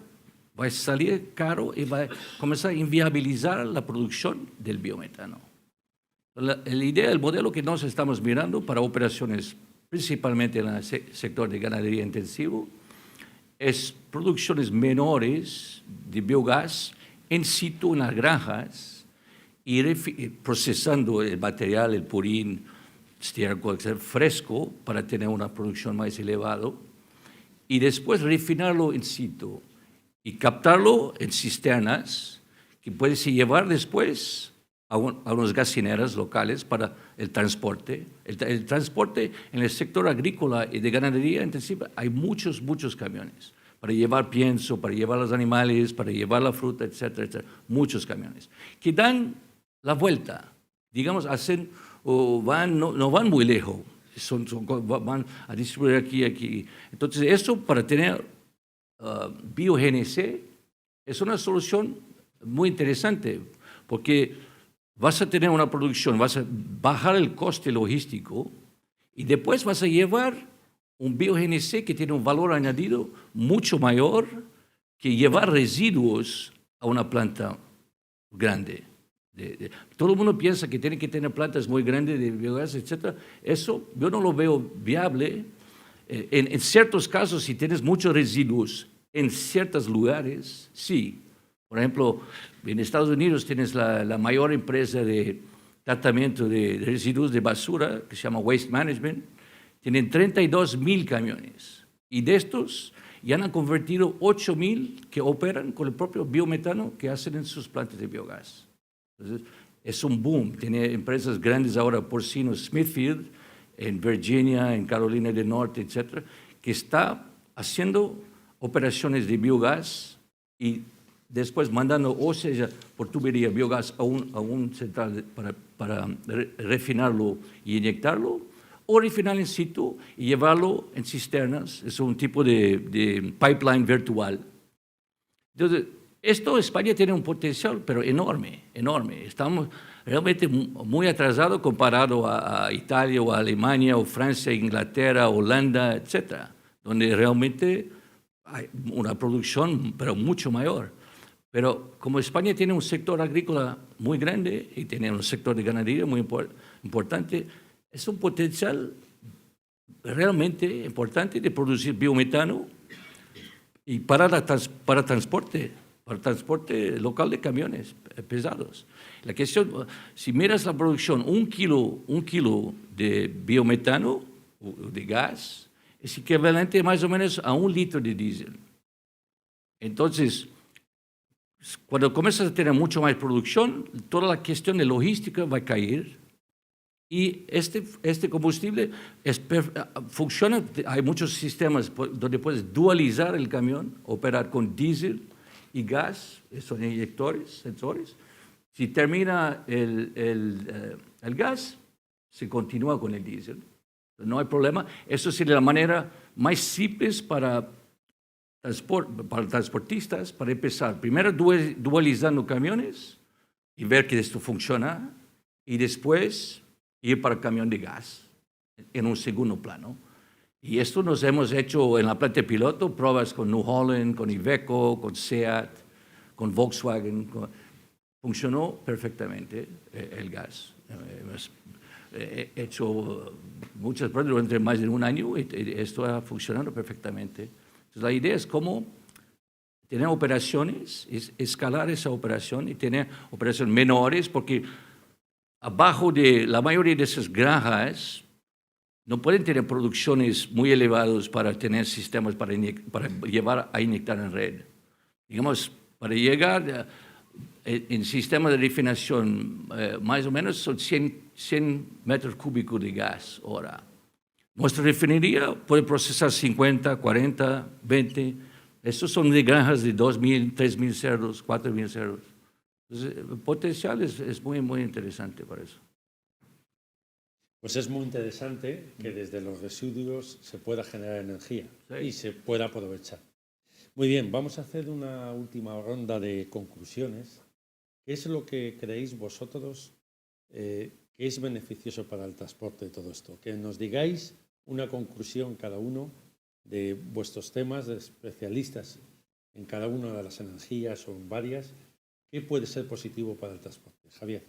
va a salir caro y va a comenzar a inviabilizar la producción del biometano. La idea, el modelo que nos estamos mirando para operaciones principalmente en el sector de ganadería intensivo, es producciones menores de biogás en situ en las granjas y procesando el material, el purín, estiércol, etc., fresco para tener una producción más elevada y después refinarlo in situ y captarlo en cisternas que puedes llevar después a unas gasolineras locales para el transporte. El transporte en el sector agrícola y de ganadería intensiva hay muchos camiones para llevar pienso, para llevar los animales, para llevar la fruta, etcétera, etcétera. Muchos camiones que dan la vuelta, digamos, no van muy lejos, van a distribuir aquí. Entonces, eso para tener biogénesis es una solución muy interesante, porque vas a tener una producción, vas a bajar el coste logístico y después vas a llevar un biogénesis que tiene un valor añadido mucho mayor que llevar residuos a una planta grande. Todo el mundo piensa que tiene que tener plantas muy grandes de biogás, etc. Eso yo no lo veo viable. En ciertos casos, si tienes muchos residuos en ciertos lugares, sí. Por ejemplo, en Estados Unidos tienes la mayor empresa de tratamiento de residuos de basura, que se llama Waste Management. Tienen 32,000 camiones. Y de estos ya han convertido 8,000 que operan con el propio biometano que hacen en sus plantas de biogás. Entonces, es un boom. Tiene empresas grandes ahora, Porcino Smithfield, en Virginia, en Carolina del Norte, etc., que está haciendo operaciones de biogás y después mandando, o sea, por tubería biogás a un central para refinarlo y inyectarlo, o refinar in situ y llevarlo en cisternas. Es un tipo de pipeline virtual. Entonces, España tiene un potencial, pero enorme. Estamos realmente muy atrasados comparado a Italia o a Alemania o Francia, Inglaterra, Holanda, etc., donde realmente hay una producción, pero mucho mayor. Pero como España tiene un sector agrícola muy grande y tiene un sector de ganadería muy importante, es un potencial realmente importante de producir biometano y para transporte local de camiones pesados. La cuestión, si miras la producción, un kilo de biometano, de gas, es equivalente más o menos a 1 litro de diésel. Entonces, cuando comienzas a tener mucho más producción, toda la cuestión de logística va a caer Y este combustible funciona, hay muchos sistemas donde puedes dualizar el camión, operar con diésel y gas, son inyectores, sensores. Si termina el gas, se continúa con el diésel. No hay problema. Eso sería la manera más simple para transportistas, para empezar. Primero dualizando camiones y ver que esto funciona, y después ir para el camión de gas en un segundo plano. Y esto nos hemos hecho en la planta piloto, pruebas con New Holland, con Iveco, con SEAT, con Volkswagen. Funcionó perfectamente el gas. He hecho muchas pruebas durante más de un año y esto ha funcionado perfectamente. Entonces, la idea es cómo tener operaciones, escalar esa operación y tener operaciones menores, porque abajo de la mayoría de esas granjas no pueden tener producciones muy elevadas para tener sistemas para llevar a inyectar en red. Digamos, para llegar en sistema de refinación, más o menos son 100 metros cúbicos de gas hora. Nuestra refinería puede procesar 50, 40, 20. Estos son de granjas de 2.000, 3.000 cerdos, 4.000 cerdos. Entonces, el potencial es muy, muy interesante para eso. Pues es muy interesante que desde los residuos se pueda generar energía y se pueda aprovechar. Muy bien, vamos a hacer una última ronda de conclusiones. ¿Qué es lo que creéis vosotros que es beneficioso para el transporte de todo esto? Que nos digáis una conclusión cada uno de vuestros temas, de especialistas en cada una de las energías o en varias. ¿Qué puede ser positivo para el transporte? Javier.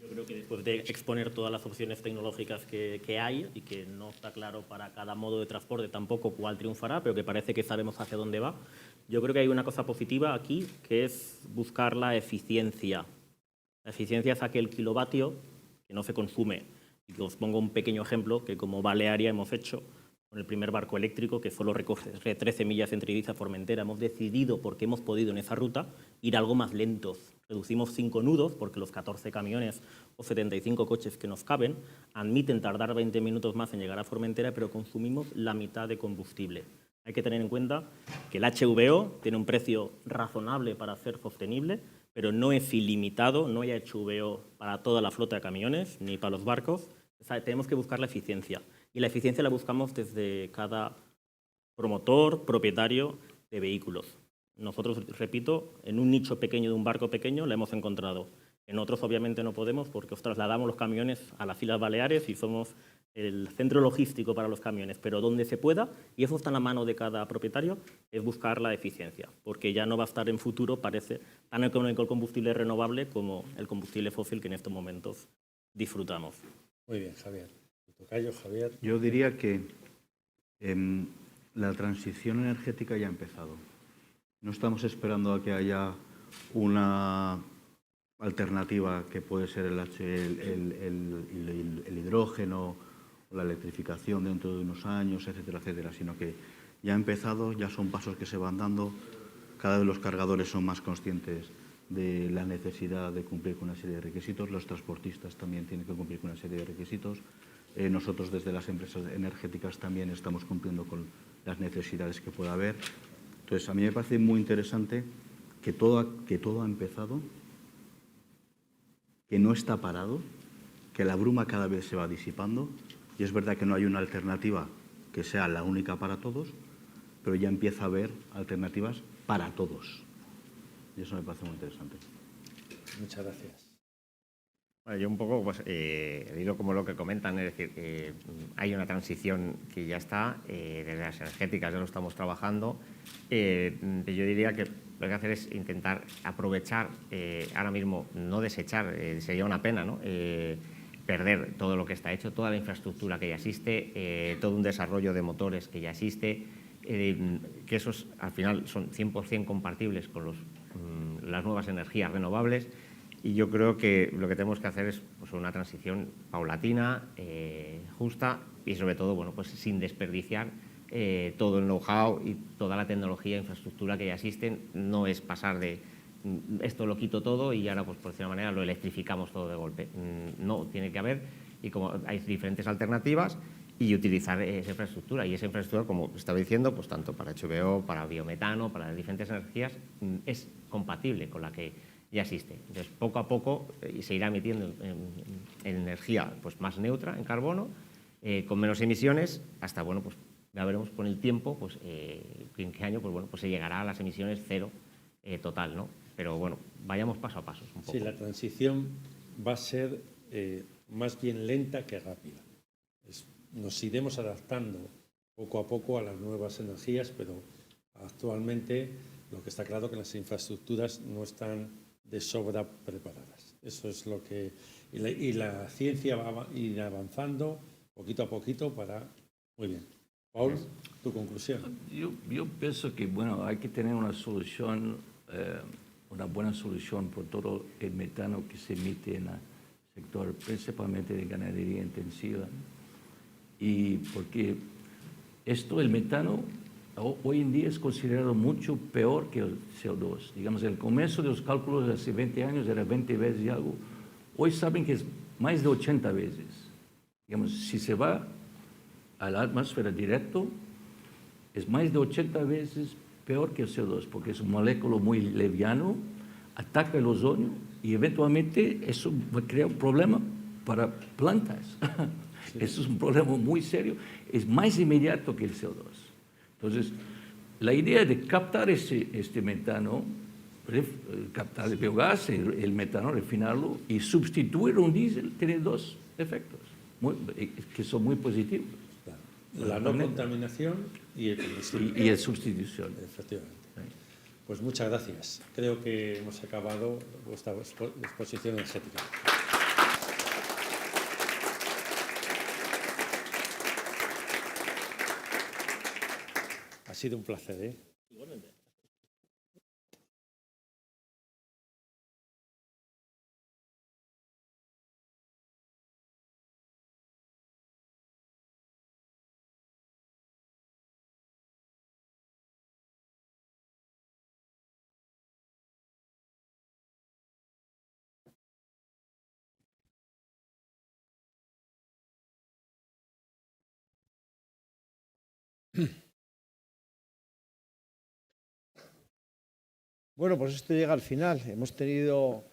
Yo creo que después de exponer todas las opciones tecnológicas que hay y que no está claro para cada modo de transporte tampoco cuál triunfará, pero que parece que sabemos hacia dónde va, yo creo que hay una cosa positiva aquí, que es buscar la eficiencia. La eficiencia es aquel kilovatio que no se consume. Y que os pongo un pequeño ejemplo que como Balearia hemos hecho con el primer barco eléctrico que solo recoge 13 millas entre Ibiza y Formentera. Hemos decidido, porque hemos podido en esa ruta, ir algo más lentos. Reducimos 5 nudos porque los 14 camiones o 75 coches que nos caben admiten tardar 20 minutos más en llegar a Formentera, pero consumimos la mitad de combustible. Hay que tener en cuenta que el HVO tiene un precio razonable para ser sostenible, pero no es ilimitado, no hay HVO para toda la flota de camiones ni para los barcos. O sea, tenemos que buscar la eficiencia. Y la eficiencia la buscamos desde cada promotor, propietario de vehículos. Nosotros, repito, en un nicho pequeño de un barco pequeño la hemos encontrado. En otros obviamente no podemos porque os trasladamos los camiones a las Islas Baleares y somos el centro logístico para los camiones. Pero donde se pueda, y eso está en la mano de cada propietario, es buscar la eficiencia. Porque ya no va a estar en futuro, parece, tan económico el combustible renovable como el combustible fósil que en estos momentos disfrutamos. Muy bien, Javier. Tocayo, Javier. Yo diría que la transición energética ya ha empezado. No estamos esperando a que haya una alternativa que puede ser el hidrógeno o la electrificación dentro de unos años, etcétera, etcétera, sino que ya ha empezado, ya son pasos que se van dando. Cada vez los cargadores son más conscientes de la necesidad de cumplir con una serie de requisitos. Los transportistas también tienen que cumplir con una serie de requisitos. Nosotros desde las empresas energéticas también estamos cumpliendo con las necesidades que pueda haber. Entonces, a mí me parece muy interesante que todo ha empezado, que no está parado, que la bruma cada vez se va disipando, y es verdad que no hay una alternativa que sea la única para todos, pero ya empieza a haber alternativas para todos. Y eso me parece muy interesante. Muchas gracias. Bueno, yo un poco, pues, digo como lo que comentan, es decir, hay una transición que ya está, desde las energéticas ya lo estamos trabajando. Yo diría que lo que hay que hacer es intentar aprovechar, ahora mismo no desechar, sería una pena, ¿no? Perder todo lo que está hecho, toda la infraestructura que ya existe, todo un desarrollo de motores que ya existe, que esos al final son 100% compatibles con las nuevas energías renovables. Y yo creo que lo que tenemos que hacer es pues, una transición paulatina, justa y sobre todo bueno, pues, sin desperdiciar todo el know-how y toda la tecnología e infraestructura que ya existen. No es pasar de esto lo quito todo y ahora, pues por decir una manera, lo electrificamos todo de golpe. No, tiene que haber, y como hay diferentes alternativas, y utilizar esa infraestructura. Y esa infraestructura, como estaba diciendo, pues tanto para HVO, para biometano, para diferentes energías, es compatible con la que ya existe. Entonces, poco a poco se irá metiendo en energía pues, más neutra, en carbono, con menos emisiones, hasta, bueno, pues ya veremos con el tiempo, pues en qué año, pues bueno, pues se llegará a las emisiones cero total, ¿no? Pero bueno, vayamos paso a paso, un poco. Sí, la transición va a ser más bien lenta que rápida. Nos iremos adaptando poco a poco a las nuevas energías, pero actualmente lo que está claro es que las infraestructuras no están de sobra preparadas. Eso es lo que... Y la ciencia va a ir avanzando poquito a poquito para... Muy bien. Paul, tu conclusión. Yo pienso que bueno, hay que tener una solución, una buena solución por todo el metano que se emite en el sector, principalmente de ganadería intensiva. Y porque el metano, hoy en día es considerado mucho peor que el CO2. Digamos, el comienzo de los cálculos de hace 20 años era 20 veces y algo. Hoy saben que es más de 80 veces. Digamos, si se va a la atmósfera directo, es más de 80 veces peor que el CO2, porque es un moléculo muy liviano, ataca el ozono y eventualmente eso va a crear un problema para plantas. Sí. Eso es un problema muy serio, es más inmediato que el CO2. Entonces, la idea de captar este metano, captar el biogás, el metano, refinarlo y sustituir un diésel, tiene dos efectos que son muy positivos. La no contaminación y el combustible. Y la sustitución. Efectivamente. Pues muchas gracias. Creo que hemos acabado vuestra exposición energética. Ha sido un placer, ¿eh? Igualmente. Bueno, pues esto llega al final. Hemos tenido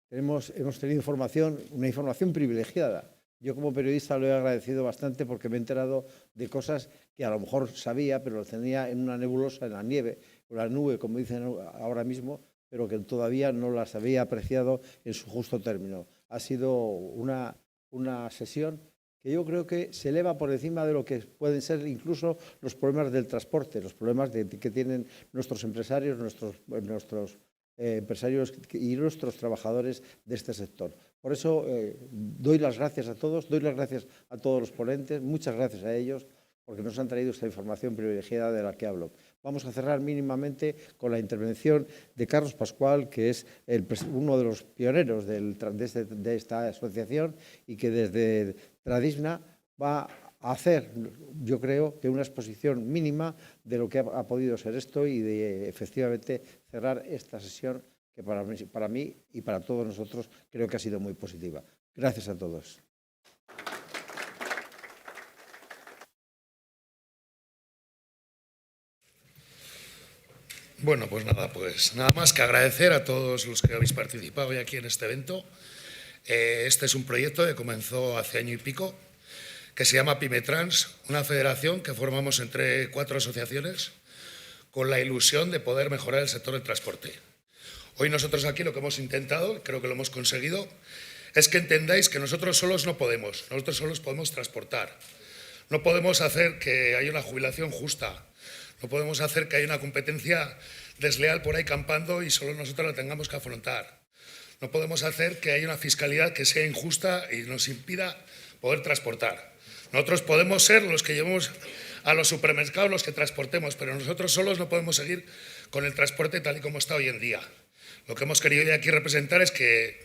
información, una información privilegiada. Yo como periodista lo he agradecido bastante porque me he enterado de cosas que a lo mejor sabía, pero lo tenía en una nebulosa, en la nieve, o la nube, como dicen ahora mismo, pero que todavía no las había apreciado en su justo término. Ha sido una sesión que yo creo que se eleva por encima de lo que pueden ser incluso los problemas del transporte, los problemas que tienen nuestros empresarios, nuestros empresarios y nuestros trabajadores de este sector. Por eso doy las gracias a todos, doy las gracias a todos los ponentes, muchas gracias a ellos, porque nos han traído esta información privilegiada de la que hablo. Vamos a cerrar mínimamente con la intervención de Carlos Pascual, que es uno de los pioneros de esta asociación y que desde Tradisna va a hacer, yo creo, que una exposición mínima de lo que ha podido ser esto y de efectivamente cerrar esta sesión que para mí y para todos nosotros creo que ha sido muy positiva. Gracias a todos. Bueno, pues nada más que agradecer a todos los que habéis participado hoy aquí en este evento. Este es un proyecto que comenzó hace año y pico, que se llama Pymetrans, una federación que formamos entre 4 asociaciones con la ilusión de poder mejorar el sector del transporte. Hoy nosotros aquí lo que hemos intentado, creo que lo hemos conseguido, es que entendáis que nosotros solos no podemos, nosotros solos podemos transportar. No podemos hacer que haya una jubilación justa, no podemos hacer que haya una competencia desleal por ahí campando y solo nosotros la tengamos que afrontar. No podemos hacer que haya una fiscalidad que sea injusta y nos impida poder transportar. Nosotros podemos ser los que llevemos a los supermercados, los que transportemos, pero nosotros solos no podemos seguir con el transporte tal y como está hoy en día. Lo que hemos querido aquí representar es que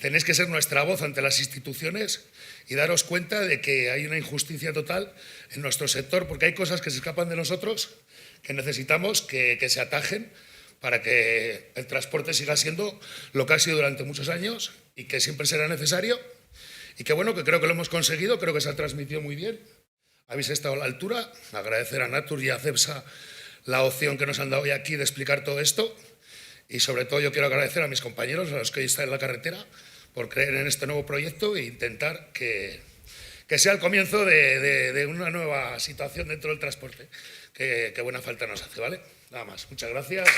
tenéis que ser nuestra voz ante las instituciones y daros cuenta de que hay una injusticia total en nuestro sector, porque hay cosas que se escapan de nosotros que necesitamos que se atajen para que el transporte siga siendo lo que ha sido durante muchos años y que siempre será necesario. Y que bueno, que creo que lo hemos conseguido, creo que se ha transmitido muy bien. Habéis estado a la altura. Agradecer a Naturgy y a Cepsa la opción que nos han dado hoy aquí de explicar todo esto. Y sobre todo yo quiero agradecer a mis compañeros, a los que hoy están en la carretera, por creer en este nuevo proyecto e intentar que sea el comienzo de una nueva situación dentro del transporte, que buena falta nos hace, ¿vale? Nada más. Muchas gracias.